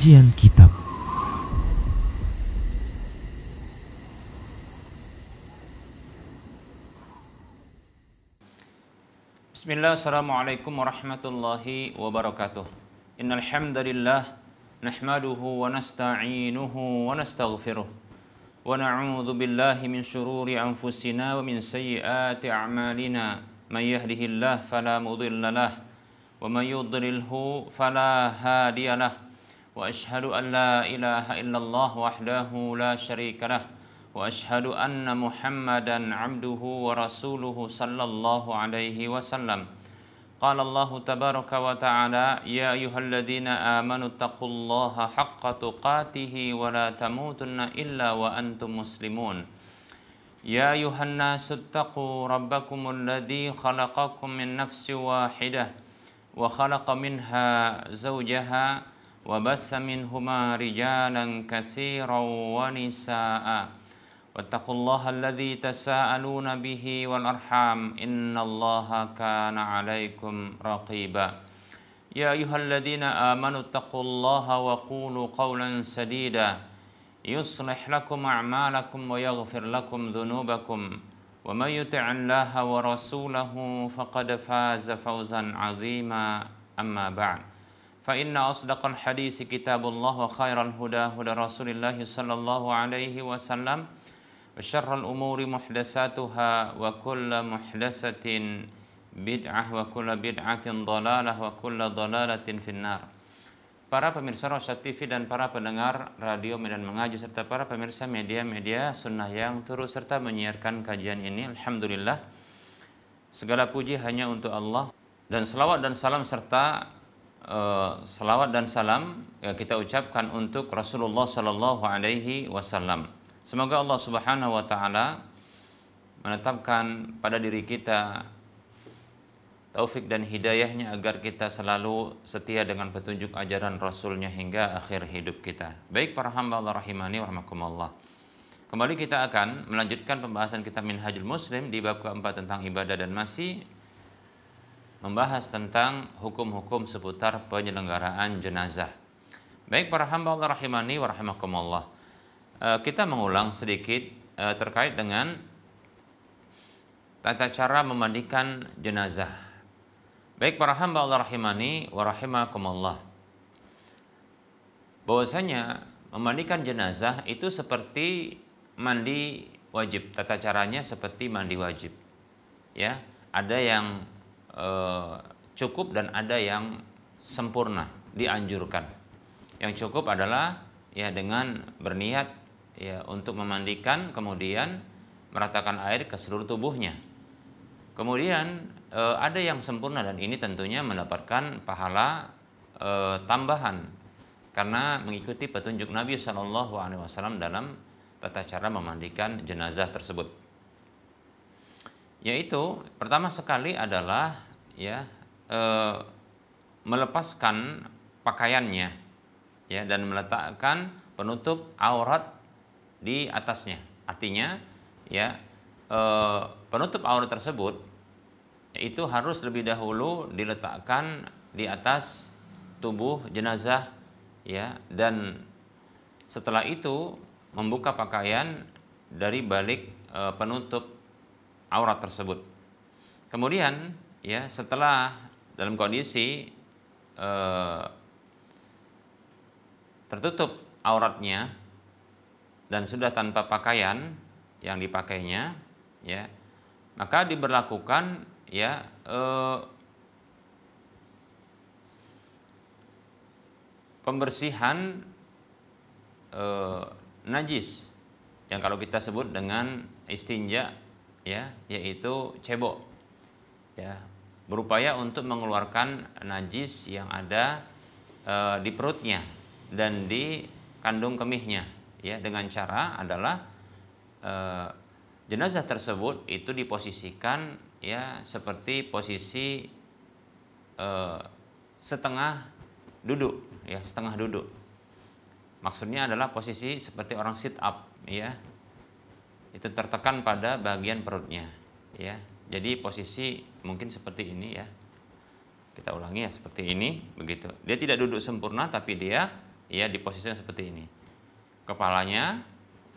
Kajian Kitab. Bismillah, assalamualaikum warahmatullahi wabarakatuh. Innal hamdalillah nahmaduhu wa nasta'inuhu wa nastaghfiruh wa na'udzu billahi min shururi anfusina wa min sayyiati a'malina. May yahdihillahu fala mudilla lahu wa may yudlilhu fala hadiya lahu. Wa asyhadu an la ilaha illallah wahdahu la syarika lahu wa asyhadu anna Muhammadan abduhu wa rasuluhu sallallahu alaihi wasallam. Qala Allah tabaraka wa ta'ala, ya ayyuhalladzina amanu taqullaha haqqa tuqatih wa la tamutunna illa wa antum muslimun. Ya ayyuhan nasu taqu rabbakumul ladzi khalaqakum min nafsin wahidah wa khalaqa minha zawjaha wa bassa minhuma rijalan katsiran wa nisaa'a. Wattaqullaha alladzi tasaaluna bihi wal arham innallaha kana 'alaikum raqiba. Ya ayyuhalladzina amanu taqullaha wa qulu qawlan sadida yuslih lakum a'malakum wa yaghfir lakum dhunubakum wa may yuti'illaha wa rasulahu faqad faza fawzan 'azima. Amma ba'd. Fa inna asdaqal hadisi kitabullah wa khairal huda huda Rasulillah sallallahu alaihi wasallam wa syarrul umuri muhdatsatuha wa kullu muhdatsatin bid'ah wa kullu bid'atin dhalalah wa kullu dhalalatin finnar. Para pemirsa Rosyad TV dan para pendengar radio Medan Mengaji serta para pemirsa media-media sunnah yang turut serta menyiarkan kajian ini, alhamdulillah segala puji hanya untuk Allah, dan selawat dan salam serta kita ucapkan untuk Rasulullah Sallallahu Alaihi Wasallam. Semoga Allah Subhanahu Wa Taala menetapkan pada diri kita taufik dan hidayahnya agar kita selalu setia dengan petunjuk ajaran Rasulnya hingga akhir hidup kita. Baik para hamba Allah rahimani wa rahmakumullah. Kembali kita akan melanjutkan pembahasan kitab Minhajul Muslim di bab keempat tentang ibadah dan masih membahas tentang hukum-hukum seputar penyelenggaraan jenazah. Baik para hamba Allah rahimani wa rahimakumullah. Kita mengulang sedikit terkait dengan tata cara memandikan jenazah. Baik para hamba Allah rahimani wa rahimakumullah. Bahwasanya memandikan jenazah itu seperti mandi wajib. Tata caranya seperti mandi wajib. Ya, ada yang cukup dan ada yang sempurna, dianjurkan. Yang cukup adalah ya dengan berniat ya untuk memandikan, kemudian meratakan air ke seluruh tubuhnya. Kemudian ada yang sempurna, dan ini tentunya mendapatkan pahala tambahan karena mengikuti petunjuk Nabi Shallallahu Alaihi Wasallam dalam tata cara memandikan jenazah tersebut. Yaitu pertama sekali adalah ya melepaskan pakaiannya ya dan meletakkan penutup aurat di atasnya. Artinya ya penutup aurat tersebut itu harus lebih dahulu diletakkan di atas tubuh jenazah ya, dan setelah itu membuka pakaian dari balik penutup aurat tersebut. Kemudian ya setelah dalam kondisi tertutup auratnya dan sudah tanpa pakaian yang dipakainya ya, maka diberlakukan ya pembersihan najis yang kalau kita sebut dengan istinja ya, yaitu cebok ya, berupaya untuk mengeluarkan najis yang ada di perutnya dan di kandung kemihnya ya, dengan cara adalah jenazah tersebut itu diposisikan ya seperti posisi setengah duduk ya, setengah duduk. Maksudnya adalah posisi seperti orang sit up ya, itu tertekan pada bagian perutnya ya. Jadi posisi mungkin seperti ini ya. Kita ulangi ya, seperti ini begitu. Dia tidak duduk sempurna tapi dia ya di posisinya seperti ini. Kepalanya,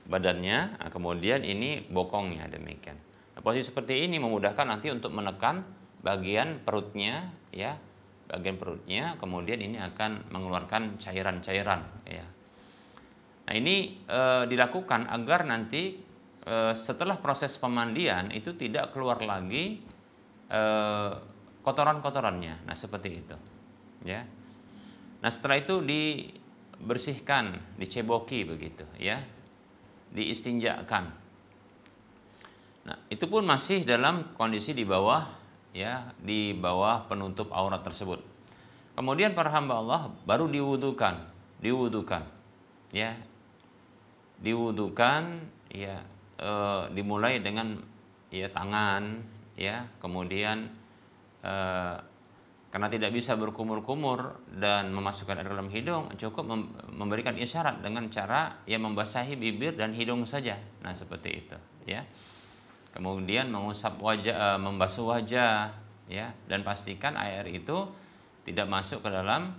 badannya, nah, kemudian ini bokongnya, demikian. Nah, posisi seperti ini memudahkan nanti untuk menekan bagian perutnya, ya, bagian perutnya, kemudian ini akan mengeluarkan cairan-cairan, ya. Nah, ini dilakukan agar nanti setelah proses pemandian itu tidak keluar lagi kotoran-kotorannya. Nah, seperti itu, ya. Nah, setelah itu dibersihkan, diceboki begitu, ya, diistinjakan. Nah, itu pun masih dalam kondisi di bawah, ya, di bawah penutup aurat tersebut. Kemudian para hamba Allah baru diwudukan, ya, ya, dimulai dengan ya tangan, ya, kemudian karena tidak bisa berkumur-kumur dan memasukkan air dalam hidung, cukup memberikan isyarat dengan cara ya membasahi bibir dan hidung saja. Nah, seperti itu, ya. Kemudian mengusap wajah, membasuh wajah, ya, dan pastikan air itu tidak masuk ke dalam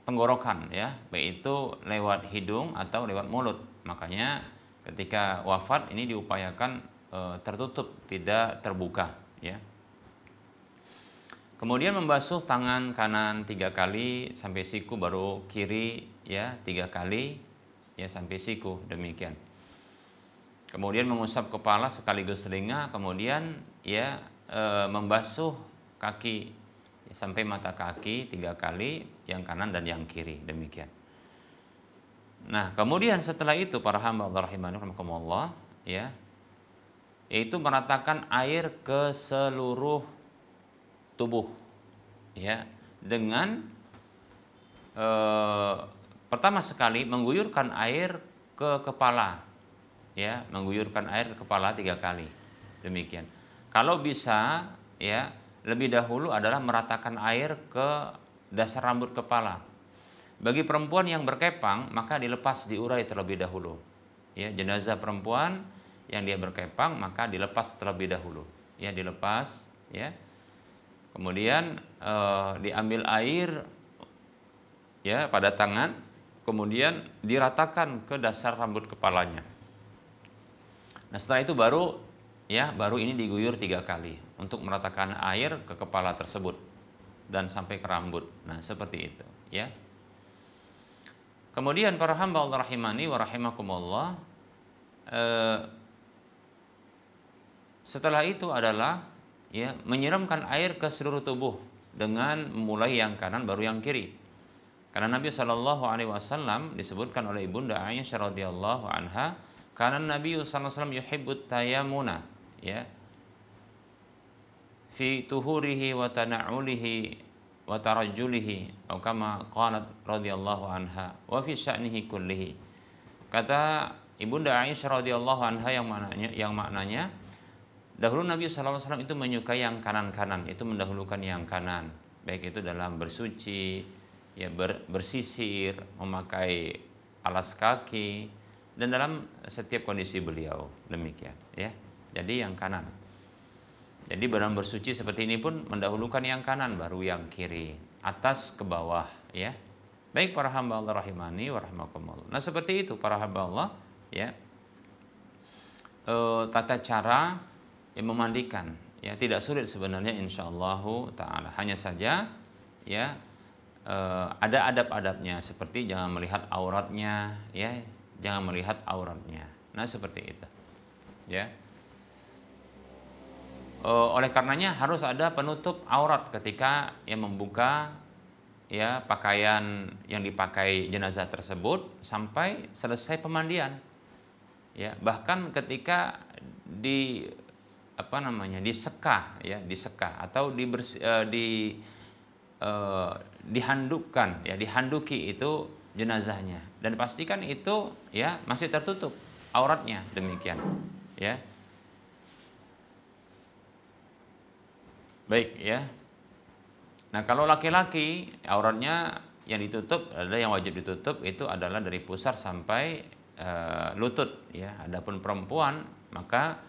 tenggorokan, ya, baik itu lewat hidung atau lewat mulut. Makanya ketika wafat ini diupayakan tertutup, tidak terbuka, ya. Kemudian membasuh tangan kanan 3 kali sampai siku, baru kiri, ya, 3 kali, ya, sampai siku, demikian. Kemudian mengusap kepala sekaligus telinga, kemudian ya membasuh kaki ya, sampai mata kaki 3 kali, yang kanan dan yang kiri, demikian. Nah, kemudian setelah itu para hamba Allah rahimakumullah, ya, yaitu meratakan air ke seluruh tubuh, ya, dengan pertama sekali mengguyurkan air ke kepala, ya, mengguyurkan air ke kepala 3 kali, demikian. Kalau bisa, ya, lebih dahulu adalah meratakan air ke dasar rambut kepala. Bagi perempuan yang berkepang, maka dilepas, diurai terlebih dahulu, ya, jenazah perempuan yang dia berkepang maka dilepas terlebih dahulu, ya, dilepas, ya. Kemudian diambil air, ya, pada tangan, kemudian diratakan ke dasar rambut kepalanya. Nah, setelah itu baru, ya, baru ini diguyur 3 kali untuk meratakan air ke kepala tersebut dan sampai ke rambut. Nah, seperti itu, ya. Kemudian para hamba Allah rahimani wa rahimakumullah, setelah itu adalah, ya, menyiramkan air ke seluruh tubuh dengan memulai yang kanan baru yang kiri. Karena Nabi Shallallahu Alaihi Wasallam disebutkan oleh ibunda Aisyah radhiyallahu anha, karena Nabi Sallallahu Alaihi Wasallam yuhibbut tayamuna, ya, fi tuhurihi wa tana'ulihi wa tarajjulihi, atau kama qalat radhiyallahu anha, wa fi sya'nihi kullihi. Kata ibunda Aisyah radhiyallahu anha yang maknanya dahulu Nabi Sallallahu Alaihi Wasallam itu menyukai yang kanan-kanan, itu mendahulukan yang kanan, baik itu dalam bersuci, ya, bersisir, memakai alas kaki, dan dalam setiap kondisi beliau, demikian, ya. Jadi yang kanan. Jadi dalam bersuci seperti ini pun mendahulukan yang kanan baru yang kiri, atas ke bawah, ya. Baik para hamba Allah rahimani wa rahimakumullah. Nah, seperti itu para hamba Allah, ya. Tata cara yang memandikan, ya, tidak sulit sebenarnya insyaallah taala. Hanya saja, ya, ada adab-adabnya, seperti jangan melihat auratnya, ya, jangan melihat auratnya. Nah, seperti itu, ya. Oleh karenanya harus ada penutup aurat ketika yang membuka, ya, pakaian yang dipakai jenazah tersebut sampai selesai pemandian, ya. Bahkan ketika diseka, ya, diseka atau dihandukkan, ya, dihanduki itu jenazahnya, dan pastikan itu, ya, masih tertutup auratnya, demikian, ya. Baik, ya. Nah, kalau laki-laki auratnya yang ditutup adalah, yang wajib ditutup itu adalah dari pusar sampai lutut, ya. Adapun perempuan maka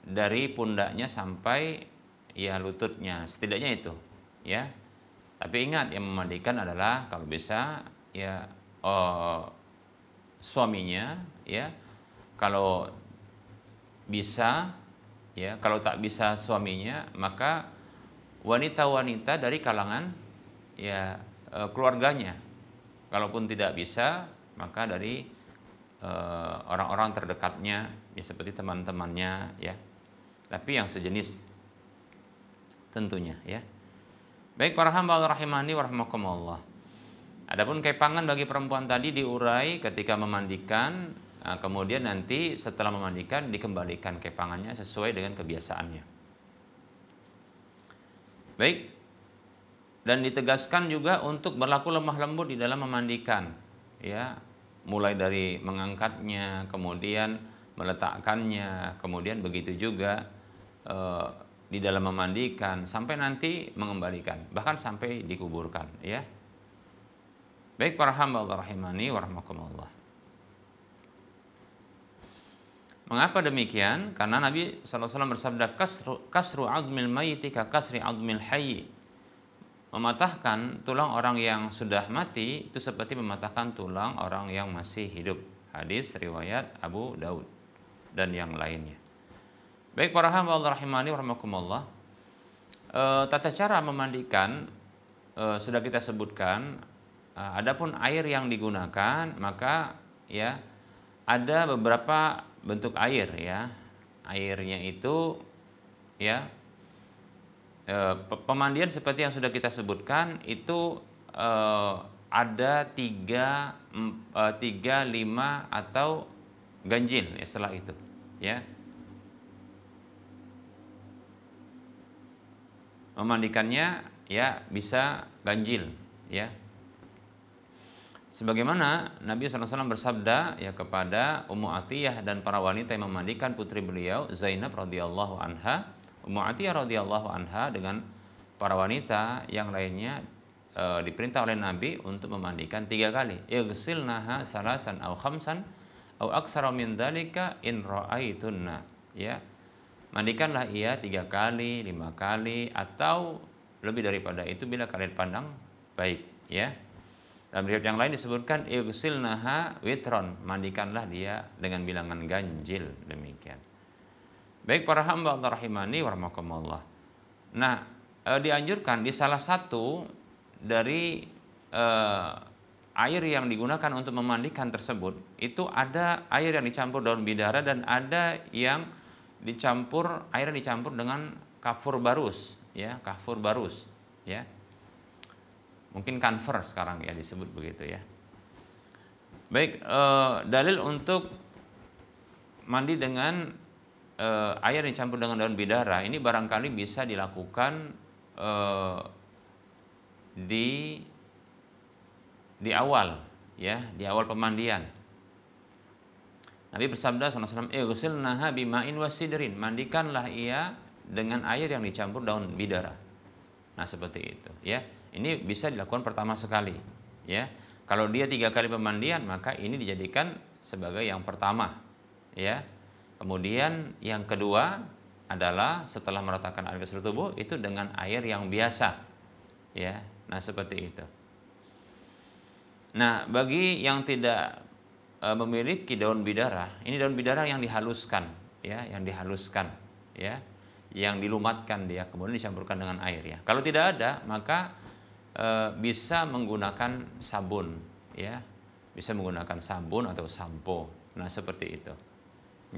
dari pundaknya sampai, ya, lututnya, setidaknya itu, ya. Tapi ingat, yang memandikan adalah kalau bisa ya eh, suaminya, ya. Kalau bisa, ya, kalau tak bisa suaminya, maka wanita-wanita dari kalangan ya keluarganya. Kalaupun tidak bisa, maka dari orang-orang terdekatnya, ya seperti teman-temannya, ya. Tapi yang sejenis tentunya, ya. Baik para hamba Allah rahimani wa rahimakumullah. Adapun kepangan bagi perempuan tadi diurai ketika memandikan, kemudian nanti setelah memandikan dikembalikan kepangannya sesuai dengan kebiasaannya. Baik, dan ditegaskan juga untuk berlaku lemah lembut di dalam memandikan, ya, mulai dari mengangkatnya, kemudian meletakkannya, kemudian begitu juga di dalam memandikan sampai nanti mengembalikan, bahkan sampai dikuburkan, ya. Baik para hamba Allah rahimani wa rahmakumullah. Mengapa demikian? Karena Nabi SAW bersabda, kasru azmil mayyiti ka kasri azmil hayyi. Mematahkan tulang orang yang sudah mati itu seperti mematahkan tulang orang yang masih hidup. Hadis riwayat Abu Daud dan yang lainnya. Baik para hamba Allah rahimani wa rahmakumullah. Tata cara memandikan sudah kita sebutkan. Adapun air yang digunakan, maka ya ada beberapa bentuk air, ya. Airnya itu, ya, pemandian seperti yang sudah kita sebutkan itu ada 3, 5 atau ganjil, ya, setelah itu, ya. Memandikannya ya bisa ganjil, ya. Sebagaimana Nabi SAW bersabda ya kepada Ummu Atiyah dan para wanita yang memandikan putri beliau Zainab radhiyallahu anha, Ummu Atiyah radhiyallahu anha dengan para wanita yang lainnya diperintah oleh Nabi untuk memandikan 3 kali. Ighsilnaha salasan aw khamsan aw aktsara min dzalika in ra'aitunna, ya. Mandikanlah ia 3 kali, 5 kali atau lebih daripada itu bila kalian pandang baik, ya. Dalam riwayat yang lain disebutkan ighsilnaha witron, mandikanlah dia dengan bilangan ganjil, demikian. Baik para hamba Allah rahimani wa rahmakumullah. Nah, dianjurkan di salah satu dari air yang digunakan untuk memandikan tersebut itu ada air yang dicampur daun bidara dan ada yang dicampur air yang dicampur dengan kafur barus, ya, kafur barus, ya. Mungkin kanver sekarang ya disebut begitu, ya. Baik, dalil untuk mandi dengan air yang dicampur dengan daun bidara ini barangkali bisa dilakukan di awal, ya, di awal pemandian. Nabi bersabda sallallahu alaihi wasallam, "Ighsilnaha bima'in wasidrin." Mandikanlah ia dengan air yang dicampur daun bidara. Nah, seperti itu, ya. Ini bisa dilakukan pertama sekali, ya. Kalau dia 3 kali pemandian, maka ini dijadikan sebagai yang pertama, ya. Kemudian yang kedua adalah setelah meratakan air ke seluruh tubuh itu dengan air yang biasa, ya. Nah, seperti itu. Nah, bagi yang tidak memiliki daun bidara, ini daun bidara yang dihaluskan, ya, yang dihaluskan, ya, yang dilumatkan dia kemudian dicampurkan dengan air, ya. Kalau tidak ada, maka bisa menggunakan sabun, ya, bisa menggunakan sabun atau sampo. Nah, seperti itu,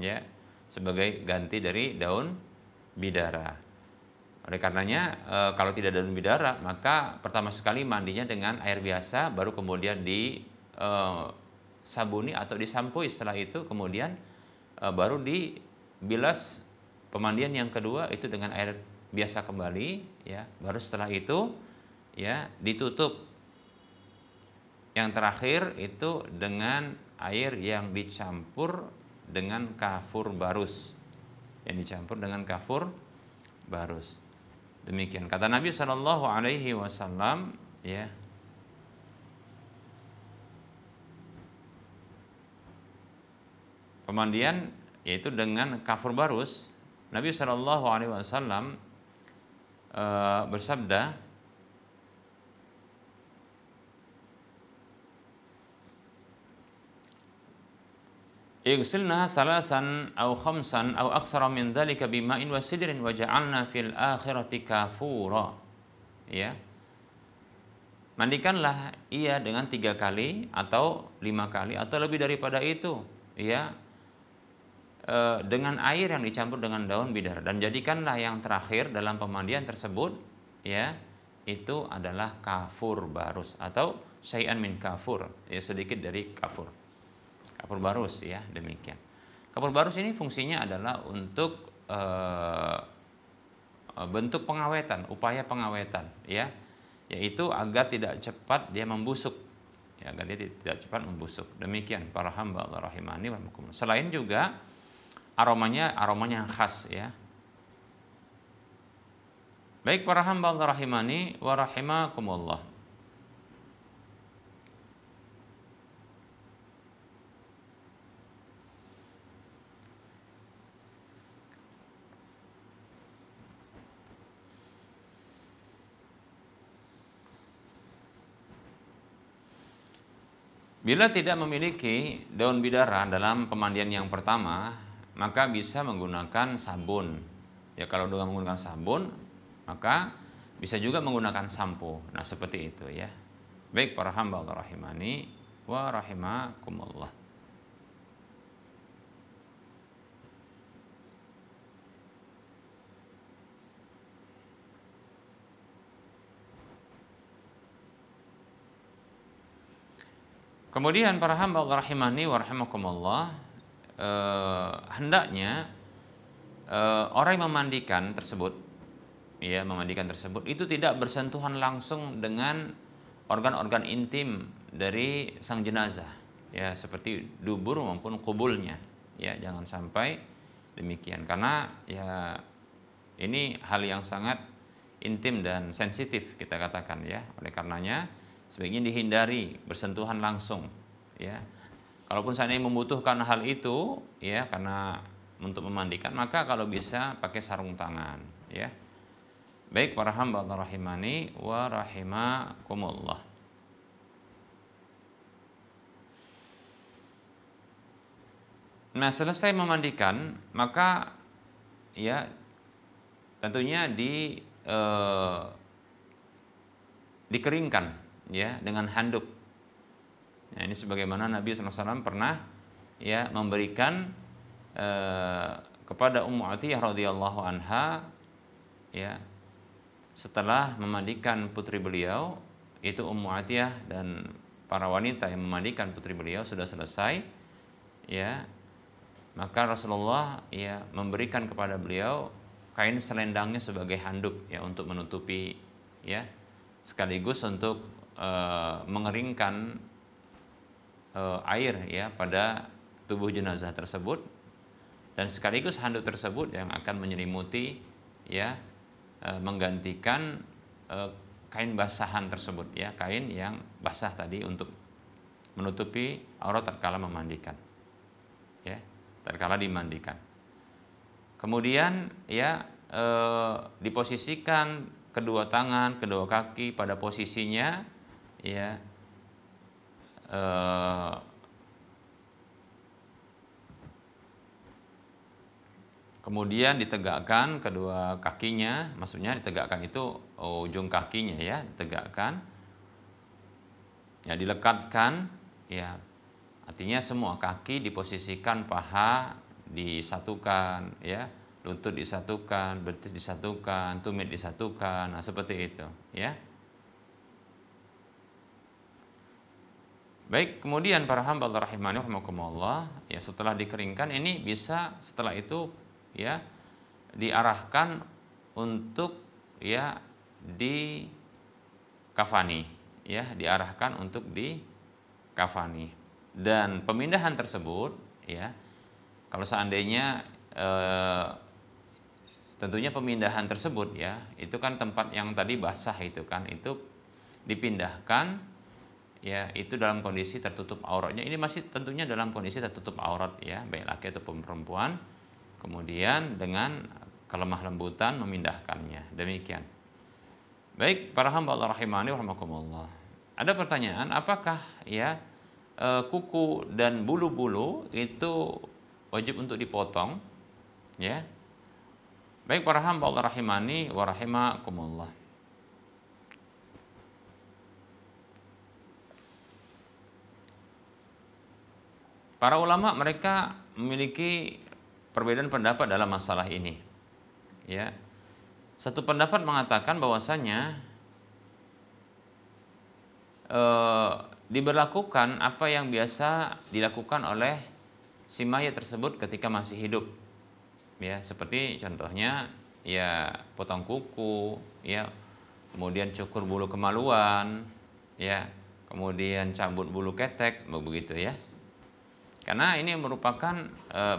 ya, sebagai ganti dari daun bidara. Oleh karenanya kalau tidak daun bidara, maka pertama sekali mandinya dengan air biasa, baru kemudian di sabuni atau disampui. Setelah itu kemudian baru dibilas pemandian yang kedua itu dengan air biasa kembali, ya. Baru setelah itu, ya, ditutup yang terakhir itu dengan air yang dicampur dengan kafur barus, yang dicampur dengan kafur barus. Demikian kata Nabi Shallallahu Alaihi Wasallam, ya. Pemandian yaitu dengan kafur barus. Nabi Shallallahu Alaihi Wasallam bersabda, Igsilna salasan aw khamsan aw aktsara min dzalika bima'in wa sidrin wa ja'alna fil akhirati kafura. Ya. Mandikanlah ia dengan 3 kali atau 5 kali atau lebih daripada itu, ya, dengan air yang dicampur dengan daun bidar, dan jadikanlah yang terakhir dalam pemandian tersebut, ya, itu adalah kafur barus atau syai'an min kafur, ya, sedikit dari kafur. Kafur barus, ya, demikian. Kafur barus ini fungsinya adalah untuk bentuk pengawetan, upaya pengawetan, ya, yaitu agar tidak cepat dia membusuk, ya, agar dia tidak cepat membusuk. Demikian para hamba Allah rahimani wa rahimakumullah. Selain juga aromanya yang khas, ya. Baik para hamba Allah rahimani wa rahimakumullah. Bila tidak memiliki daun bidara dalam pemandian yang pertama, maka bisa menggunakan sabun. Ya, kalau dengan menggunakan sabun, maka bisa juga menggunakan sampo. Nah, seperti itu, ya. Baik para hamba Allah rahimani wa rahimakumullah. Kemudian para hamba Allah rahimani wa rahimakumullah, hendaknya orang yang memandikan tersebut, ya, itu tidak bersentuhan langsung dengan organ-organ intim dari sang jenazah, ya, seperti dubur maupun kubulnya, ya, jangan sampai demikian, karena ya ini hal yang sangat intim dan sensitif kita katakan, ya. Oleh karenanya sebaiknya dihindari bersentuhan langsung, ya. Kalaupun seandainya membutuhkan hal itu, ya, karena untuk memandikan, maka kalau bisa pakai sarung tangan, ya. Baik para hamba Allah rahimani wa rahimakumullah. Nah, selesai memandikan, maka ya tentunya dikeringkan, ya, dengan handuk. Nah, ini sebagaimana Nabi SAW pernah, ya, memberikan kepada Ummu Atiyah radhiyallahu anha, ya, setelah memandikan putri beliau, itu Ummu Atiyah dan para wanita yang memandikan putri beliau sudah selesai, ya, maka Rasulullah, ya, memberikan kepada beliau kain selendangnya sebagai handuk, ya, untuk menutupi, ya, sekaligus untuk mengeringkan air, ya, pada tubuh jenazah tersebut, dan sekaligus handuk tersebut yang akan menyelimuti, ya, menggantikan kain basahan tersebut, ya, kain yang basah tadi untuk menutupi aurat tatkala memandikan, ya, tatkala dimandikan. Kemudian, ya, diposisikan kedua tangan, kedua kaki pada posisinya, ya, kemudian ditegakkan kedua kakinya, maksudnya ditegakkan itu ujung kakinya, ya, ditegakkan, ya, dilekatkan, ya, artinya semua kaki diposisikan, paha disatukan, ya, lutut disatukan, betis disatukan, tumit disatukan, nah seperti itu, ya. Baik, kemudian para hamba Allah rahimani rahimakumullah, ya, setelah dikeringkan ini bisa setelah itu, ya, diarahkan untuk, ya, dikafani, ya, diarahkan untuk dikafani. Dan pemindahan tersebut, ya, kalau seandainya tentunya pemindahan tersebut, ya, itu kan tempat yang tadi basah itu kan, itu dipindahkan, ya, itu dalam kondisi tertutup auratnya. Ini masih tentunya dalam kondisi tertutup aurat, ya, baik laki ataupun perempuan. Kemudian dengan kelemah lembutan memindahkannya. Demikian. Baik para hamba Allah rahimani wa rahimakumullah. Ada pertanyaan, apakah, ya, kuku dan bulu-bulu itu wajib untuk dipotong, ya. Baik para hamba Allah rahimani wa rahimakumullah. Para ulama mereka memiliki perbedaan pendapat dalam masalah ini. Ya. Satu pendapat mengatakan bahwasanya diberlakukan apa yang biasa dilakukan oleh si mayat tersebut ketika masih hidup. Ya, seperti contohnya ya potong kuku, ya, kemudian cukur bulu kemaluan, ya, kemudian cabut bulu ketek, begitu ya. Karena ini merupakan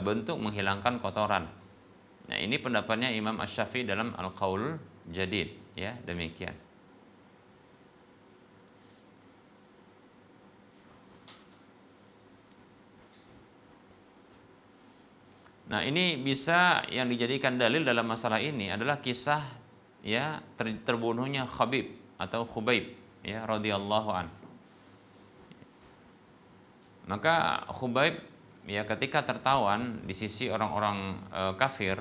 bentuk menghilangkan kotoran. Nah, ini pendapatnya Imam Asy-Syafi'i dalam Al-Qaul Jadid, ya, demikian. Nah, ini bisa yang dijadikan dalil dalam masalah ini adalah kisah ya terbunuhnya Khabib atau Khubaib ya radhiyallahu an. Maka Khubaib ya ketika tertawan di sisi orang-orang kafir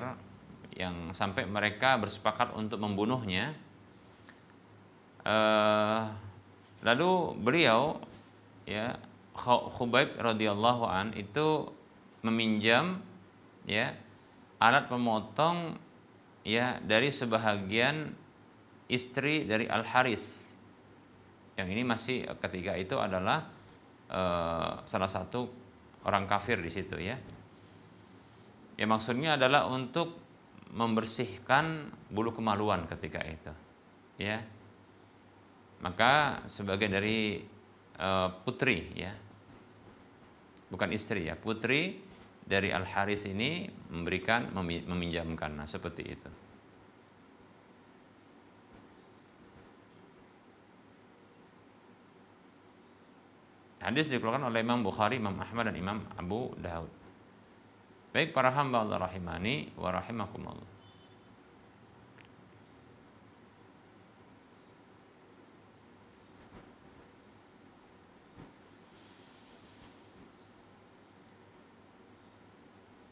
yang sampai mereka bersepakat untuk membunuhnya, lalu beliau ya Khubaib radhiyallahu an itu meminjam ya alat pemotong ya dari sebahagian istri dari Al-Haris. Yang ini masih ketiga itu adalah salah satu orang kafir di situ ya. Ya maksudnya adalah untuk membersihkan bulu kemaluan ketika itu. Ya. Maka sebagian dari putri ya. Bukan istri ya, putri dari Al-Haris ini meminjamkan. Nah, seperti itu. Hadis dikeluarkan oleh Imam Bukhari, Imam Ahmad dan Imam Abu Daud. Baik para hamba Allah rahimani wa rahimakumullah.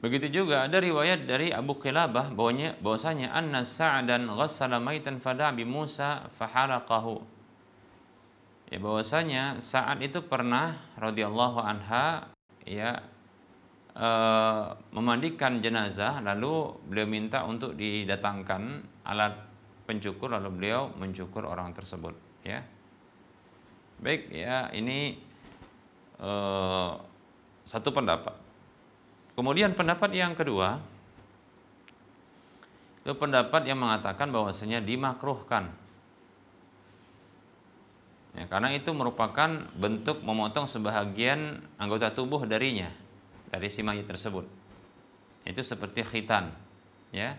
Begitu juga ada riwayat dari Abu Qilabah bahwasanya anna Sa'dan ghassala maitan fada bi Musa fahalaqahu. Ya bahwasanya Sa'ad itu pernah radhiyallahu anha ya memandikan jenazah, lalu beliau minta untuk didatangkan alat pencukur, lalu beliau mencukur orang tersebut ya. Baik ya, ini satu pendapat. Kemudian pendapat yang kedua itu pendapat yang mengatakan bahwasanya dimakruhkan. Ya, karena itu merupakan bentuk memotong sebahagian anggota tubuh darinya, dari si mayit tersebut. Itu seperti khitan, ya.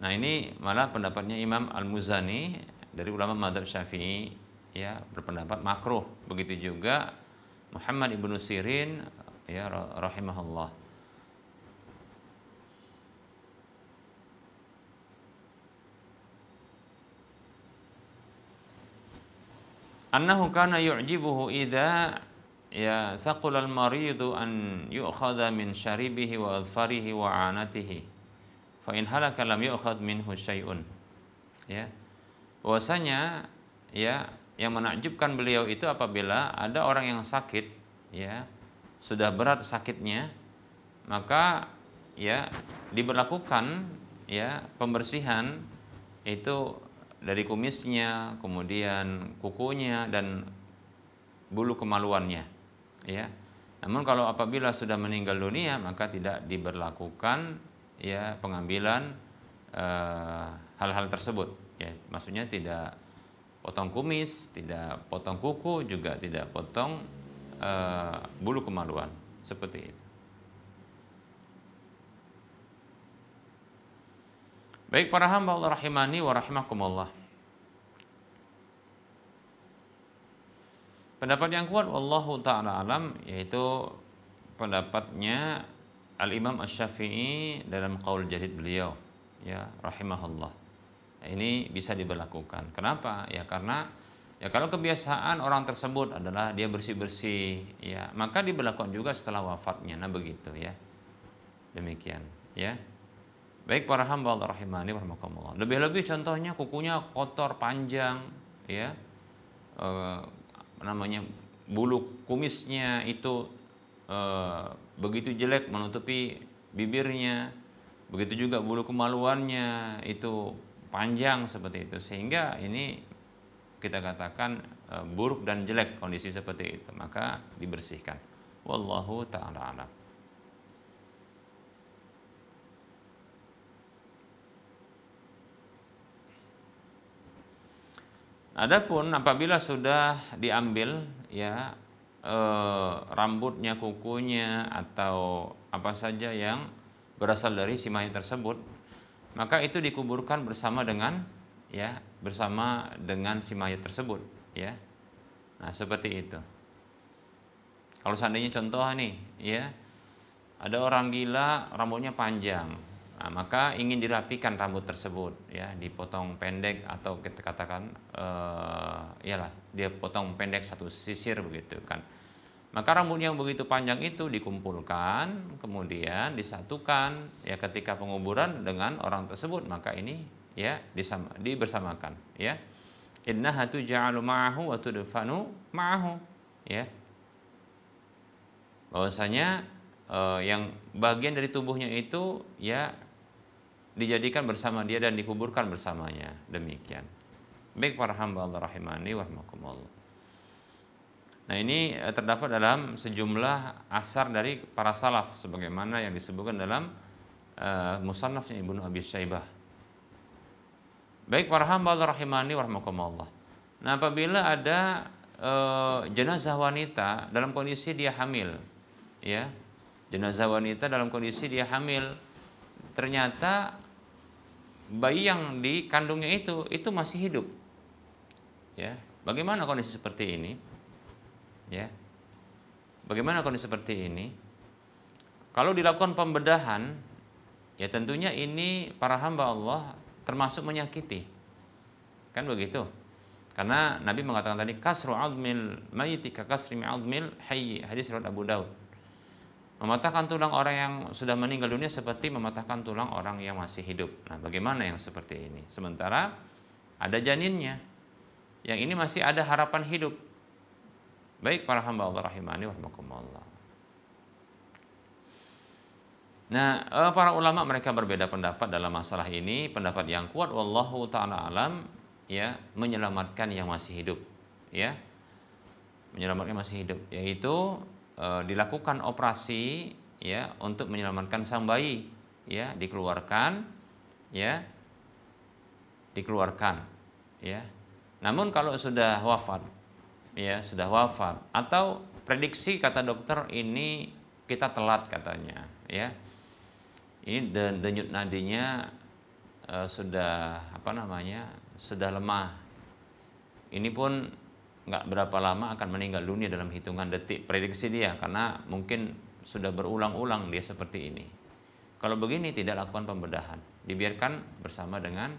Nah, ini malah pendapatnya Imam Al-Muzani dari ulama mazhab Syafi'i, ya, berpendapat makruh. Begitu juga Muhammad ibnu Sirin, ya, rahimahullah. Annahu kana yu'jibuhu idza ya saqulal maridu an yu'khadha min syaribihi wa adfarihi wa anatihi fa in halaka lam yu'khadh minhu syai'un. Ya. Bahwasanya ya yang menakjubkan beliau itu apabila ada orang yang sakit ya, sudah berat sakitnya, maka ya diberlakukan ya pembersihan itu dari kumisnya, kemudian kukunya dan bulu kemaluannya, ya. Namun kalau apabila sudah meninggal dunia maka tidak diberlakukan ya pengambilan hal-hal tersebut, ya. Maksudnya tidak potong kumis, tidak potong kuku, juga tidak potong bulu kemaluan, seperti itu. Baik para hamba Allah rahimani wa rahimakumullah. Pendapat yang kuat wallahu taala alam yaitu pendapatnya Al-Imam Asy-Syafi'i dalam qaul jadid beliau ya rahimahullah. Ini bisa diberlakukan. Kenapa? Ya karena Ya kalau kebiasaan orang tersebut adalah dia bersih-bersih, ya maka diberlakukan juga setelah wafatnya. Nah begitu ya. Demikian ya. Baik para hamba Allah rahimani warahmatullah. Lebih-lebih contohnya kukunya kotor panjang ya. Eh, namanya bulu kumisnya itu begitu jelek menutupi bibirnya. Begitu juga bulu kemaluannya itu panjang seperti itu, sehingga ini kita katakan buruk dan jelek kondisi seperti itu, maka dibersihkan. Wallahu taala alam. Adapun apabila sudah diambil ya rambutnya, kukunya atau apa saja yang berasal dari si mayat tersebut, maka itu dikuburkan bersama dengan si mayat tersebut ya. Nah, seperti itu. Kalau seandainya contoh nih ya, ada orang gila rambutnya panjang. Nah, maka ingin dirapikan rambut tersebut ya, dipotong pendek atau kita katakan iyalah dia potong pendek satu sisir begitu kan. Maka rambut yang begitu panjang itu dikumpulkan, kemudian disatukan ya ketika penguburan dengan orang tersebut, maka ini ya dibersamakan ya. Innaha tuj'alu ma'ahu wa tudfanu ma'ahu ya. Bahwasanya yang bagian dari tubuhnya itu ya dijadikan bersama dia dan dikuburkan bersamanya. Demikian. Baik para hamba Allah rahimani wa rahmakumullah. Nah, ini terdapat dalam sejumlah asar dari para salaf sebagaimana yang disebutkan dalam musannafnya Ibnu Abi Syaibah. Baik para hamba Allah rahimani wa rahmakumullah. Nah, apabila ada jenazah wanita dalam kondisi dia hamil ya. Jenazah wanita dalam kondisi dia hamil, ternyata bayi yang dikandungnya itu masih hidup. Ya, bagaimana kondisi seperti ini? Ya. Bagaimana kondisi seperti ini? Kalau dilakukan pembedahan, ya tentunya ini para hamba Allah termasuk menyakiti. Kan begitu? Karena Nabi mengatakan tadi kasru 'azmil mayyiti ka kasri 'azmil hayy, hadis riwayat Abu Daud. Mematahkan tulang orang yang sudah meninggal dunia seperti mematahkan tulang orang yang masih hidup. Nah, bagaimana yang seperti ini? Sementara ada janinnya, yang ini masih ada harapan hidup. Baik para hamba Allah rahimani wa rahmakumullah. Nah, para ulama mereka berbeda pendapat dalam masalah ini. Pendapat yang kuat wallahu taala alam ya, menyelamatkan yang masih hidup ya. Menyelamatkan masih hidup, yaitu dilakukan operasi ya untuk menyelamatkan sang bayi ya, dikeluarkan ya namun kalau sudah wafat atau prediksi kata dokter ini kita telat katanya ya, ini denyut nadinya sudah sudah lemah, ini pun nggak berapa lama akan meninggal dunia dalam hitungan detik, prediksi dia, karena mungkin sudah berulang-ulang dia seperti ini. Kalau begini tidak lakukan pembedahan, dibiarkan bersama dengan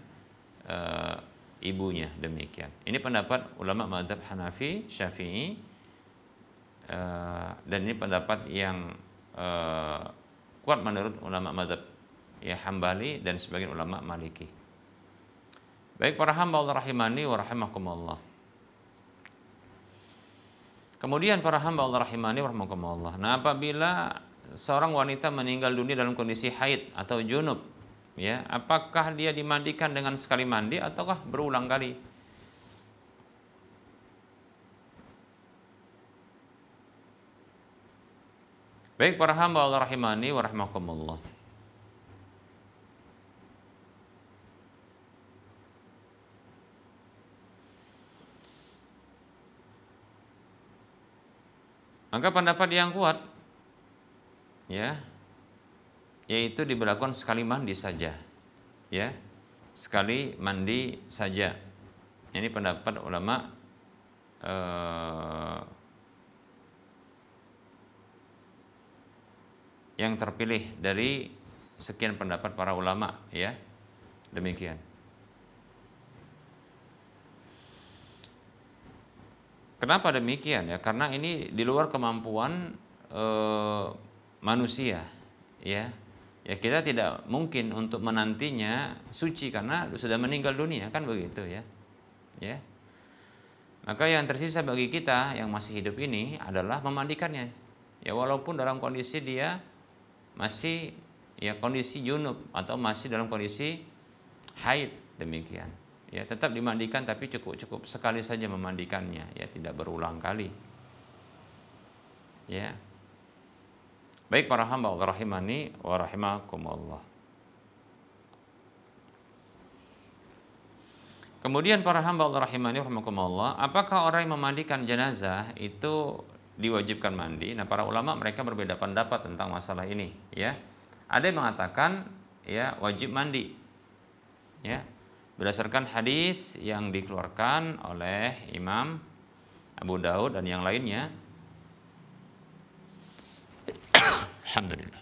ibunya, demikian. Ini pendapat ulama mazhab Hanafi, Syafi'i, dan ini pendapat yang kuat menurut ulama mazhab ya Hambali dan sebagian ulama Maliki. Baik para hamba Allah rahimani wa rahimakumullah. Kemudian para hamba Allah rahimani wa rahimakumullah. Nah, apabila seorang wanita meninggal dunia dalam kondisi haid atau junub, ya, apakah dia dimandikan dengan sekali mandi ataukah berulang kali? Baik para hamba Allah rahimani wa rahimakumullah. Maka pendapat yang kuat ya, yaitu diberlakukan sekali mandi saja. Ya. Sekali mandi saja. Ini pendapat ulama yang terpilih dari sekian pendapat para ulama ya. Demikian. Kenapa demikian ya? Karena ini di luar kemampuan manusia, ya. Ya kita tidak mungkin untuk menantinya suci karena sudah meninggal dunia, kan begitu ya. Ya. Maka yang tersisa bagi kita yang masih hidup ini adalah memandikannya. Ya walaupun dalam kondisi dia masih ya kondisi junub atau masih dalam kondisi haid demikian. Ya tetap dimandikan tapi cukup sekali saja memandikannya, ya tidak berulang kali. Ya. Baik para hamba Allah rahimani wa rahimakumullah. Kemudian para hamba Allah rahimani wa rahimakumullah, apakah orang yang memandikan jenazah itu diwajibkan mandi? Nah, para ulama mereka berbeda pendapat tentang masalah ini, ya. Ada yang mengatakan ya wajib mandi. Ya. Berdasarkan hadis yang dikeluarkan oleh Imam Abu Daud dan yang lainnya. Alhamdulillah.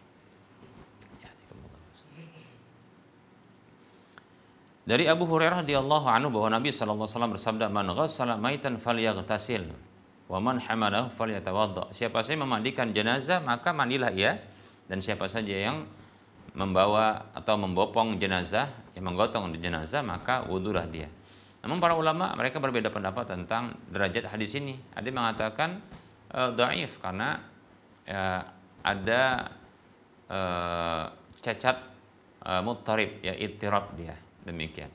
Dari Abu Hurairah radhiyallahu anhu bahwa Nabi sallallahu alaihi wasallam bersabda, "Man ghassala maitan falyaghtasil wa man hamalahu falyatawadda." Siapa saja memandikan jenazah maka mandilah ia, dan siapa saja yang membawa atau membopong jenazah, yang menggotong jenazah maka wudulah dia. Namun para ulama mereka berbeda pendapat tentang derajat hadis ini. Ada yang mengatakan dhaif karena ada cacat muttarib, ya ittirab dia. Demikian.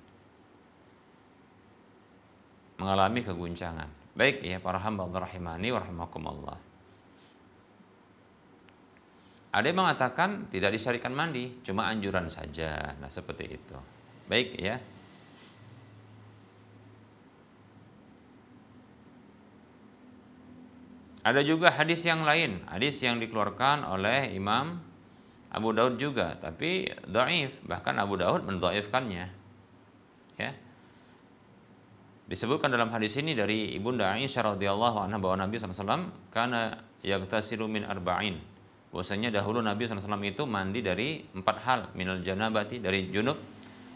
Mengalami keguncangan. Baik ya para hamba Allah rahimani wa rahimakumullah. Ada yang mengatakan tidak disyariatkan mandi, cuma anjuran saja. Nah, seperti itu. Baik ya. Ada juga hadis yang lain, hadis yang dikeluarkan oleh Imam Abu Daud juga, tapi dhaif, bahkan Abu Daud mendhaifkannya. Ya. Disebutkan dalam hadis ini dari Ibunda Aisyah radhiyallahu anha bahwa Nabi SAW kana yaghtasilu min arba'in. Bahwasanya dahulu Nabi SAW itu mandi dari 4 hal, minal janabati, dari junub,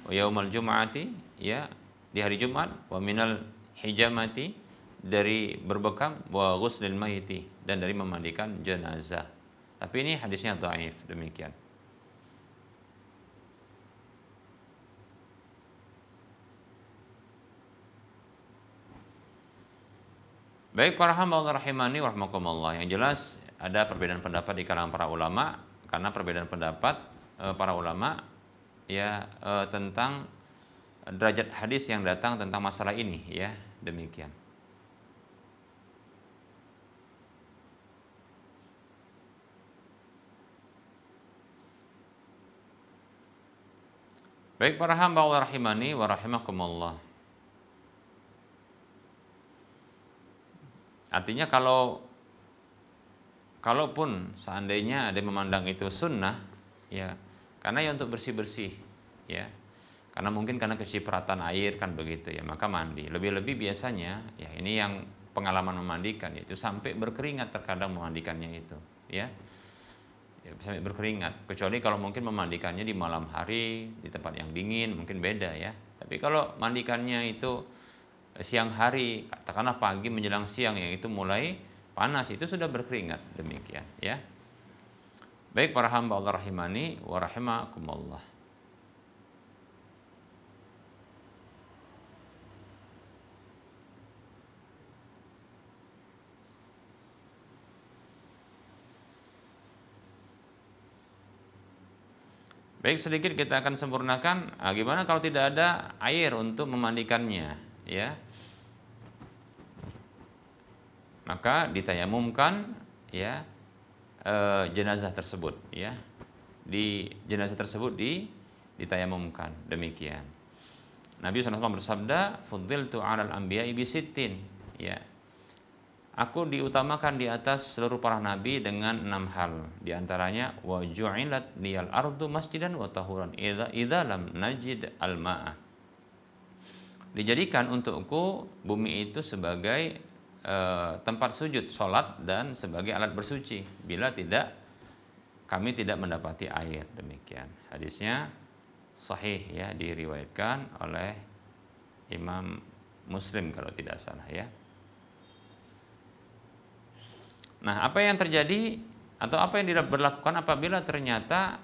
wa yaumal jum'ati, ya di hari Jumat, wa minal hijamati, dari berbekam, wa ghuslil maiti, dan dari memandikan jenazah. Tapi ini hadisnya dhaif demikian. Baik para hamba Allah rahimani wa rahimakumullah. Yang jelas ada perbedaan pendapat di kalangan para ulama, karena perbedaan pendapat para ulama ya tentang derajat hadis yang datang tentang masalah ini, ya demikian. Baik para hamba Allah rahimani wa rahimakumullah. Artinya kalaupun seandainya ada yang memandang itu sunnah, ya karena ya untuk bersih-bersih, ya karena mungkin karena kecipratan air kan begitu ya, maka mandi. Lebih-lebih biasanya ya ini yang pengalaman memandikan yaitu sampai berkeringat terkadang memandikannya itu, ya sampai berkeringat. Kecuali kalau mungkin memandikannya di malam hari di tempat yang dingin mungkin beda ya. Tapi kalau mandikannya itu siang hari, katakanlah pagi menjelang siang yang itu mulai panas, itu sudah berkeringat demikian ya. Baik para hamba Allah rahimani wa rahimakumullah. Baik, sedikit kita akan sempurnakan gimana kalau tidak ada air untuk memandikannya, ya. Maka ditayamumkan ya jenazah tersebut, ya. Di jenazah tersebut ditayamumkan demikian. Nabi SAW bersabda, "Fuddiltu 'alal anbiya'i bi sittin." Ya. Aku diutamakan di atas seluruh para nabi dengan 6 hal. Di antaranya wa ju'ilat liyal ardu masjidan wa tahuran idza lam najid al-ma'a. Dijadikan untukku bumi itu sebagai tempat sujud, sholat, dan sebagai alat bersuci bila kami tidak mendapati air. Demikian hadisnya sahih ya, diriwayatkan oleh Imam Muslim kalau tidak salah ya. Nah, apa yang terjadi atau apa yang diberlakukan apabila ternyata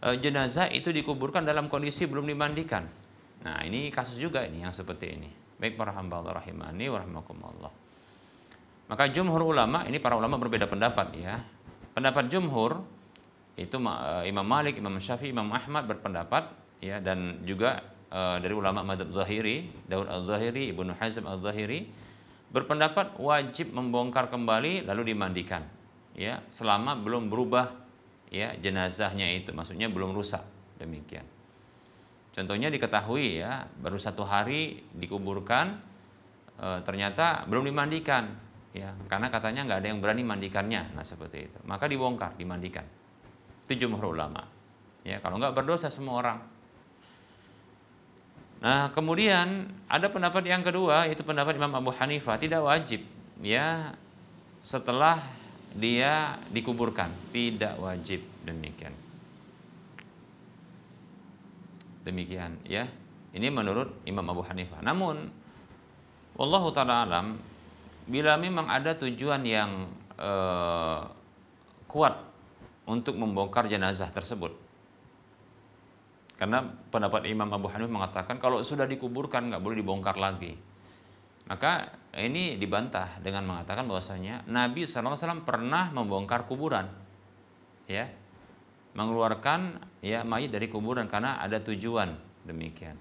jenazah itu dikuburkan dalam kondisi belum dimandikan? Nah, ini kasus juga ini yang seperti ini. Baik para hamba Allah rahimani wa rahimakumullah. Maka jumhur ulama, ini para ulama berbeda pendapat ya. Pendapat jumhur itu Imam Malik, Imam Syafi'i, Imam Ahmad berpendapat ya, dan juga dari ulama madzhab Zahiri, Daud Al-Zahiri, Ibnu Hazm Al-Zahiri berpendapat wajib membongkar kembali lalu dimandikan ya, selama belum berubah ya jenazahnya itu, maksudnya belum rusak, demikian. Contohnya diketahui ya, baru 1 hari dikuburkan, ternyata belum dimandikan ya, karena katanya nggak ada yang berani mandikannya. Nah seperti itu, maka dibongkar, dimandikan. Itu jumhur ulama ya, kalau nggak berdosa semua orang. Nah kemudian ada pendapat yang kedua, yaitu pendapat Imam Abu Hanifah, tidak wajib ya setelah dia dikuburkan, tidak wajib, demikian. Demikian ya. Ini menurut Imam Abu Hanifah. Namun wallahu taala alam, bila memang ada tujuan yang kuat untuk membongkar jenazah tersebut. Karena pendapat Imam Abu Hanifah mengatakan kalau sudah dikuburkan nggak boleh dibongkar lagi. Maka ini dibantah dengan mengatakan bahwasanya Nabi SAW pernah membongkar kuburan, ya, mengeluarkan ya mayit dari kuburan karena ada tujuan, demikian.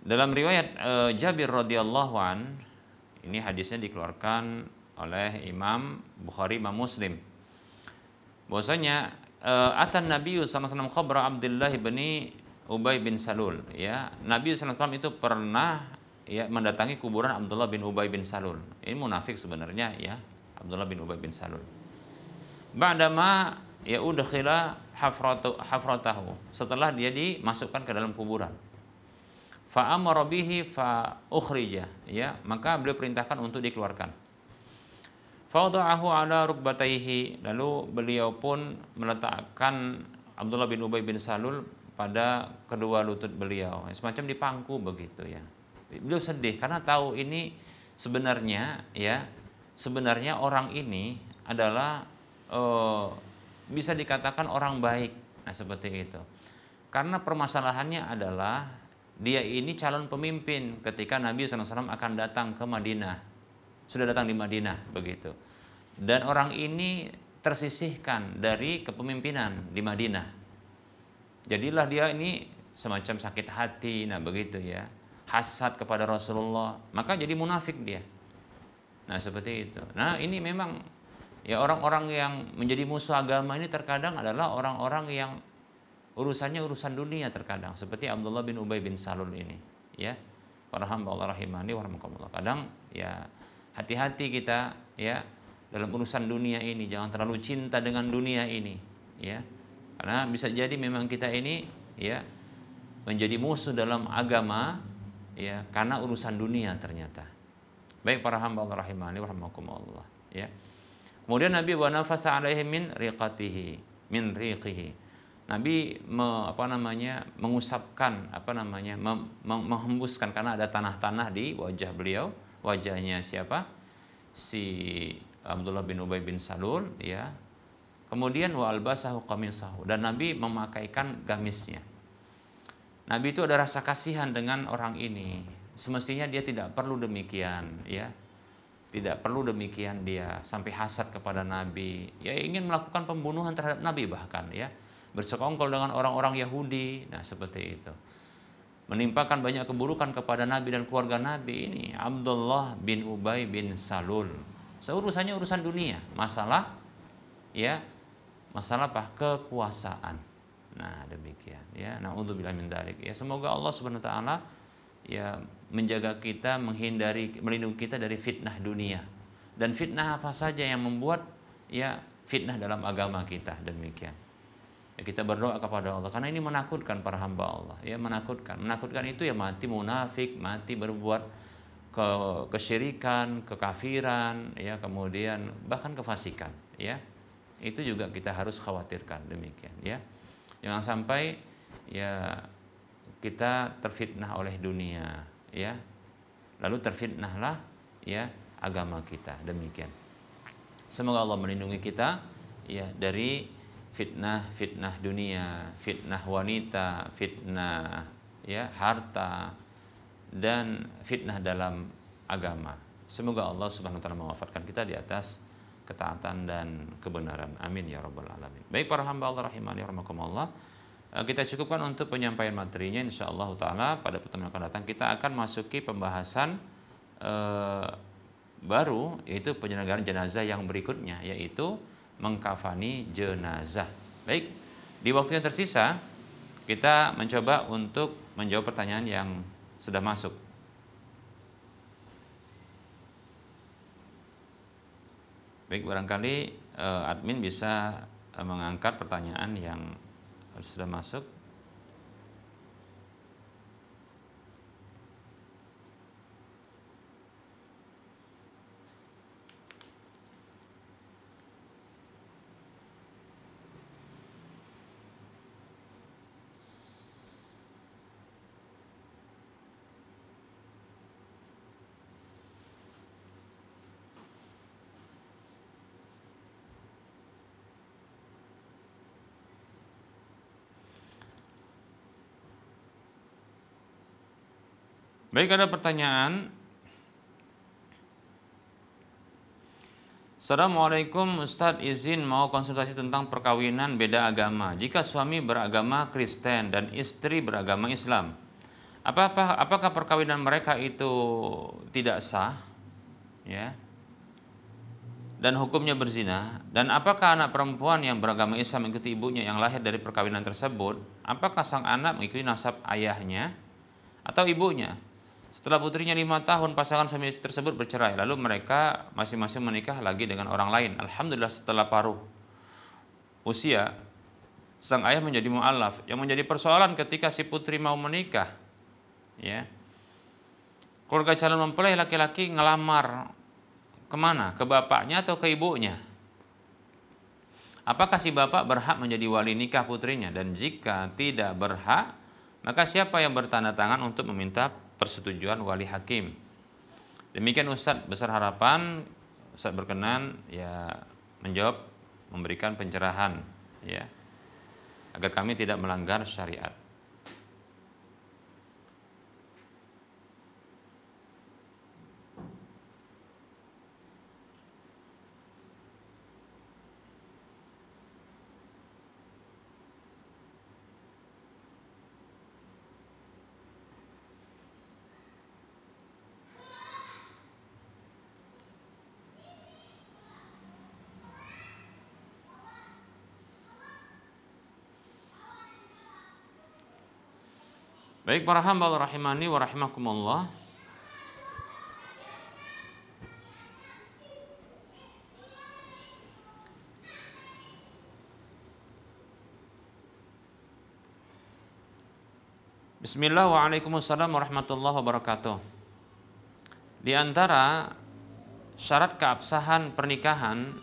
Dalam riwayat Jabir radhiyallahu an, ini hadisnya dikeluarkan oleh Imam Bukhari, Imam Muslim, bahwasanya atan Nabi sallallahu alaihi wasallam qabra Abdullah bin Ubay bin Salul, ya. Nabi sallallahu alaihi wasallam itu pernah ya mendatangi kuburan Abdullah bin Ubay bin Salul. Ini munafik sebenarnya ya, Abdullah bin Ubay bin Salul. Ba'dama ya udkhila hafratahu, setelah dia dimasukkan ke dalam kuburan. Fa amara bihi fa ukhrija, ya, maka beliau perintahkan untuk dikeluarkan. Fa wada'ahu ala rukbatayhi, lalu beliau pun meletakkan Abdullah bin Ubay bin Salul pada kedua lutut beliau, semacam dipangku begitu ya. Beliau sedih karena tahu ini sebenarnya ya, sebenarnya orang ini adalah bisa dikatakan orang baik. Nah seperti itu. Karena permasalahannya adalah dia ini calon pemimpin ketika Nabi SAW akan datang ke Madinah. Sudah datang di Madinah begitu. Dan orang ini tersisihkan dari kepemimpinan di Madinah. Jadilah dia ini semacam sakit hati, nah begitu ya. Hasad kepada Rasulullah, maka jadi munafik dia. Nah seperti itu. Nah ini memang ya, orang-orang yang menjadi musuh agama ini terkadang adalah orang-orang yang urusannya urusan dunia terkadang, seperti Abdullah bin Ubay bin Salul ini ya. Para hamba Allah rahimani wa rahimakumullah. Kadang ya hati-hati kita ya dalam urusan dunia ini, jangan terlalu cinta dengan dunia ini ya. Karena bisa jadi memang kita ini ya menjadi musuh dalam agama ya, karena urusan dunia ternyata. Baik para hamba Allah rahimani wa rahimakumullah ya. Kemudian Nabi wa nafasa alaihi min riqatihi, min riqihi. Nabi mengusapkan menghembuskan, karena ada tanah-tanah di wajah beliau, wajahnya siapa? Si Abdullah bin Ubay bin Salul ya. Kemudian wa albasahu qamisahu, dan Nabi memakaikan gamisnya. Nabi itu ada rasa kasihan dengan orang ini. Semestinya dia tidak perlu demikian ya. Tidak perlu demikian dia sampai hasad kepada Nabi. Ya ingin melakukan pembunuhan terhadap Nabi bahkan ya. Bersekongkol dengan orang-orang Yahudi. Nah, seperti itu. Menimpakan banyak keburukan kepada Nabi dan keluarga Nabi ini. Abdullah bin Ubay bin Salul. Urusannya urusan dunia, masalah ya. Masalah apa? Kekuasaan. Nah demikian ya, naudzubillah min dzalik ya. Semoga Allah Subhanahu wa taala ya menjaga kita, melindungi kita dari fitnah dunia, dan fitnah apa saja yang membuat ya fitnah dalam agama kita, demikian ya. Kita berdoa kepada Allah karena ini menakutkan para hamba Allah ya, menakutkan itu ya, mati munafik, mati berbuat kesyirikan, kekafiran ya, kemudian bahkan kefasikan ya. Itu juga kita harus khawatirkan, demikian ya. Jangan sampai ya kita terfitnah oleh dunia ya, lalu terfitnahlah ya agama kita, demikian. Semoga Allah melindungi kita ya dari fitnah dunia, fitnah wanita, fitnah ya harta, dan fitnah dalam agama. Semoga Allah Subhanahu wa taala mewafatkan kita di atas ketaatan dan kebenaran. Amin ya rabbal alamin. Baik para hamba Allah rahimani rahimakumullah, kita cukupkan untuk penyampaian materinya. Insyaallah taala pada pertemuan akan datang kita akan masuki pembahasan baru, yaitu penyelenggaraan jenazah yang berikutnya, yaitu mengkafani jenazah. Baik, di waktu yang tersisa kita mencoba untuk menjawab pertanyaan yang sudah masuk. Baik, barangkali admin bisa mengangkat pertanyaan yang sudah masuk. Baik, ada pertanyaan. Assalamualaikum Ustadz, izin mau konsultasi tentang perkawinan beda agama. Jika suami beragama Kristen dan istri beragama Islam, apakah perkawinan mereka itu tidak sah? Ya. Dan hukumnya berzina. Dan apakah anak perempuan yang beragama Islam mengikuti ibunya yang lahir dari perkawinan tersebut, apakah sang anak mengikuti nasab ayahnya atau ibunya? Setelah putrinya 5 tahun pasangan suami istri tersebut bercerai, lalu mereka masing-masing menikah lagi dengan orang lain. Alhamdulillah, setelah paruh usia sang ayah menjadi mu'alaf. Yang menjadi persoalan ketika si putri mau menikah, ya, keluarga calon mempelai laki-laki ngelamar kemana? Ke bapaknya atau ke ibunya? Apakah si bapak berhak menjadi wali nikah putrinya? Dan jika tidak berhak, maka siapa yang bertanda tangan untuk meminta persetujuan wali hakim? Demikian Ustadz, besar harapan Ustadz berkenan ya menjawab, memberikan pencerahan ya, agar kami tidak melanggar syariat. Baik para hamba Allah rahimani wa rahimakumullah. Bismillah, waalaikumsalam warahmatullahi wabarakatuh. Di antara syarat keabsahan pernikahan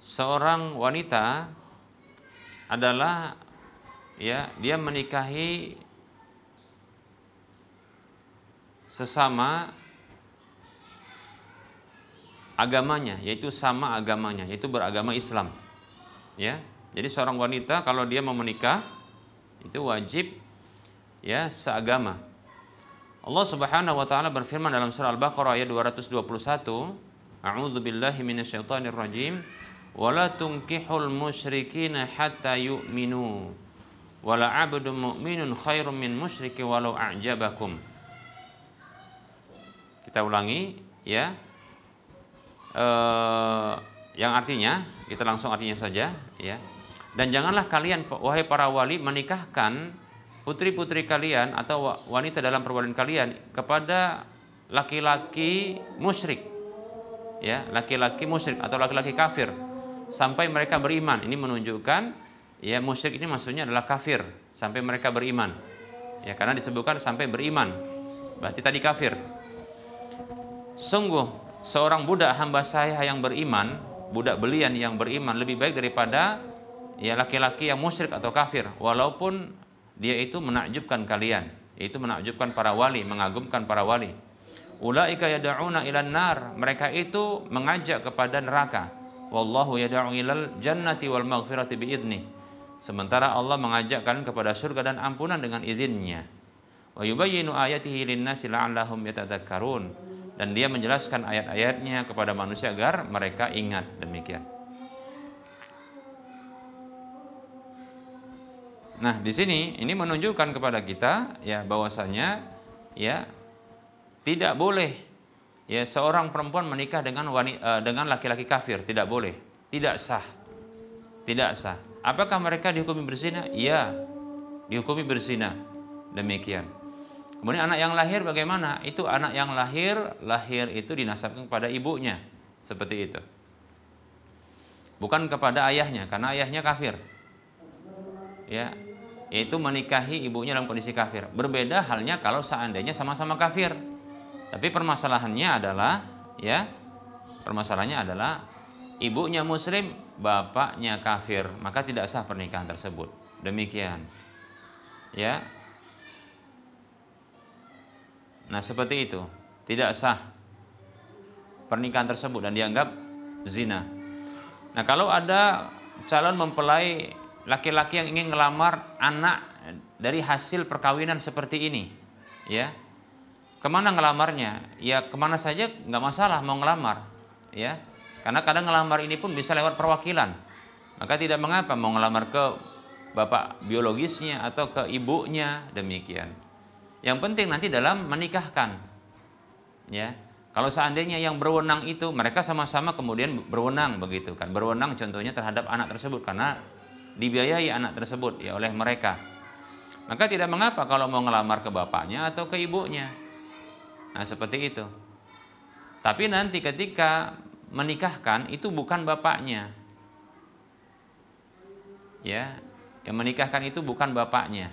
seorang wanita adalah ya dia menikahi sesama agamanya, yaitu sama agamanya, yaitu beragama Islam. Ya, jadi seorang wanita kalau dia mau menikah itu wajib ya seagama. Allah Subhanahu wa taala berfirman dalam surah Al-Baqarah ayat 221, A'udzubillahi minasyaitonir rajim, wala tunkihul musyrikina hatta yu'minu, wala 'abdun mu'minun khairum min musyriki walau a'jabakum. Kita ulangi ya, yang artinya kita langsung artinya saja ya. Dan janganlah kalian wahai para wali menikahkan putri-putri kalian atau wanita dalam perwalian kalian kepada laki-laki musyrik ya, laki-laki musyrik atau laki-laki kafir sampai mereka beriman. Ini menunjukkan ya musyrik ini maksudnya adalah kafir sampai mereka beriman ya, karena disebutkan sampai beriman berarti tadi kafir. Sungguh seorang budak hamba saya yang beriman, budak belian yang beriman lebih baik daripada ya laki-laki yang musyrik atau kafir, walaupun dia itu menakjubkan kalian, yaitu menakjubkan para wali, mengagumkan para wali. Ulaika yad'una ilan nar, mereka itu mengajak kepada neraka. Wallahu yad'u ilal jannati wal maghfirati biidnih. Sementara Allah mengajak kalian kepada surga dan ampunan dengan izinnya. Wa yubayyinu ayatihi lin-nasi la'allahum yatadzakkarun. Dan dia menjelaskan ayat-ayatnya kepada manusia agar mereka ingat. Demikian. Nah, di sini ini menunjukkan kepada kita ya bahwasanya ya tidak boleh ya seorang perempuan menikah dengan laki-laki kafir, tidak boleh, tidak sah. Tidak sah. Apakah mereka dihukumi berzina? Iya, dihukumi berzina. Demikian. Kemudian anak yang lahir bagaimana? Itu anak yang lahir itu dinasabkan kepada ibunya. Seperti itu. Bukan kepada ayahnya, karena ayahnya kafir. Ya, yaitu menikahi ibunya dalam kondisi kafir. Berbeda halnya kalau seandainya sama-sama kafir. Tapi permasalahannya adalah ibunya muslim, bapaknya kafir, maka tidak sah pernikahan tersebut. Demikian. Ya. Nah, seperti itu. Tidak sah pernikahan tersebut dan dianggap zina. Nah, kalau ada calon mempelai laki-laki yang ingin ngelamar anak dari hasil perkawinan seperti ini, ya. Kemana ngelamarnya? Ya kemana saja nggak masalah mau ngelamar, ya. Karena kadang ngelamar ini pun bisa lewat perwakilan. Maka tidak mengapa mau ngelamar ke bapak biologisnya atau ke ibunya, demikian. Yang penting nanti dalam menikahkan, ya. Kalau seandainya yang berwenang itu mereka sama-sama kemudian berwenang begitu kan, berwenang contohnya terhadap anak tersebut karena dibiayai anak tersebut ya oleh mereka. Maka tidak mengapa kalau mau ngelamar ke bapaknya atau ke ibunya. Nah, seperti itu. Tapi nanti ketika menikahkan itu bukan bapaknya. Ya, yang menikahkan itu bukan bapaknya.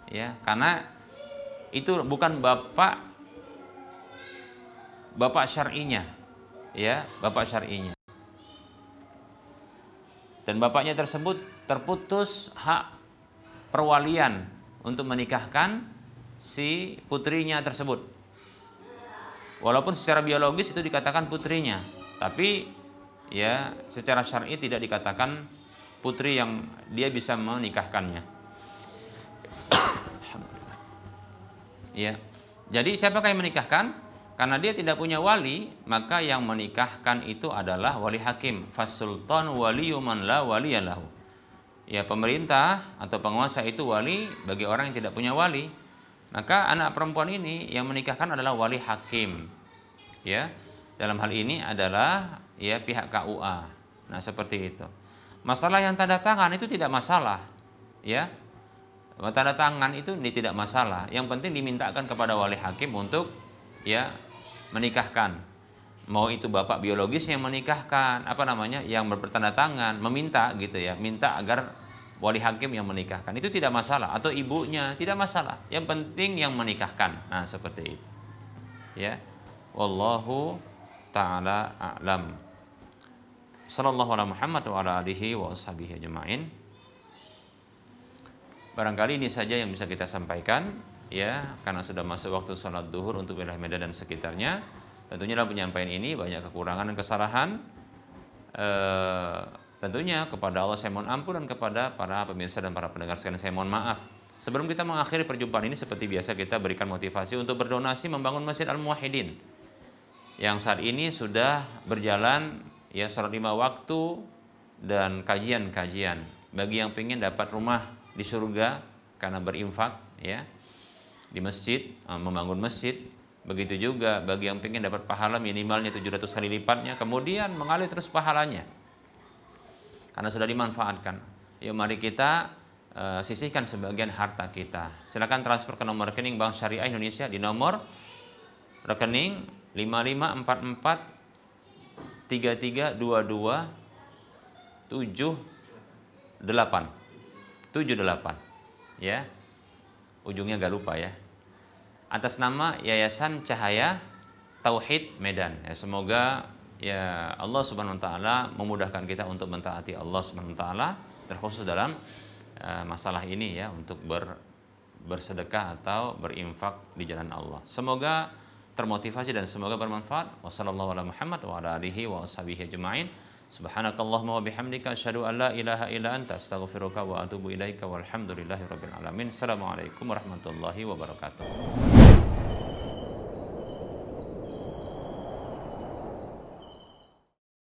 Ya, karena itu bukan bapak syar'inya. Ya, bapak syar'inya. Dan bapaknya tersebut terputus hak perwalian untuk menikahkan si putrinya tersebut. Walaupun secara biologis itu dikatakan putrinya, tapi ya secara syar'i tidak dikatakan putri yang dia bisa menikahkannya. Ya. Jadi siapakah yang menikahkan? Karena dia tidak punya wali, maka yang menikahkan itu adalah wali hakim. Fasultan waliyyu man la waliyalahu. Ya, pemerintah atau penguasa itu wali bagi orang yang tidak punya wali. Maka anak perempuan ini yang menikahkan adalah wali hakim. Ya. Dalam hal ini adalah ya pihak KUA. Nah, seperti itu. Masalah yang tanda tangan itu tidak masalah. Ya. Tanda tangan itu tidak masalah. Yang penting dimintakan kepada wali hakim untuk ya menikahkan. Mau itu bapak biologis yang menikahkan, yang bertanda tangan, meminta gitu ya, minta agar wali hakim yang menikahkan. Itu tidak masalah, atau ibunya tidak masalah. Yang penting yang menikahkan. Nah, seperti itu. Ya. Wallahu taala a'lam. Sallallahu ala Muhammad wa ala alihi wa ashabihi ajma'in. Barangkali ini saja yang bisa kita sampaikan. Ya, karena sudah masuk waktu sholat duhur untuk wilayah Medan dan sekitarnya. Tentunya dalam penyampaian ini banyak kekurangan dan kesalahan. Tentunya kepada Allah saya mohon ampun dan kepada para pemirsa dan para pendengar sekalian saya mohon maaf. Sebelum kita mengakhiri perjumpaan ini, seperti biasa kita berikan motivasi untuk berdonasi membangun Masjid Al-Muwahhidin yang saat ini sudah berjalan ya sholat 5 waktu dan kajian-kajian. Bagi yang ingin dapat rumah di surga karena berinfak ya di masjid, membangun masjid. Begitu juga bagi yang ingin dapat pahala minimalnya 700 kali lipatnya, kemudian mengalir terus pahalanya karena sudah dimanfaatkan. Yuk mari kita sisihkan sebagian harta kita. Silakan transfer ke nomor rekening Bank Syariah Indonesia di nomor rekening 5544 3322 78 ya. Ujungnya gak lupa ya. Atas nama Yayasan Cahaya Tauhid Medan. Ya, semoga ya Allah Subhanahu wa taala memudahkan kita untuk mentaati Allah Subhanahu wa taala, terkhusus dalam masalah ini ya, untuk bersedekah atau berinfak di jalan Allah. Semoga termotivasi dan semoga bermanfaat. Wassallallahu ala Muhammad wa ala alihi wa ashabihi ajma'in. Subhanakallahumma wa bihamdika asyhadu an la ilaha illa anta astaghfiruka wa atubu ilaika walhamdulillahi rabbil alamin. Assalamualaikum warahmatullahi wabarakatuh.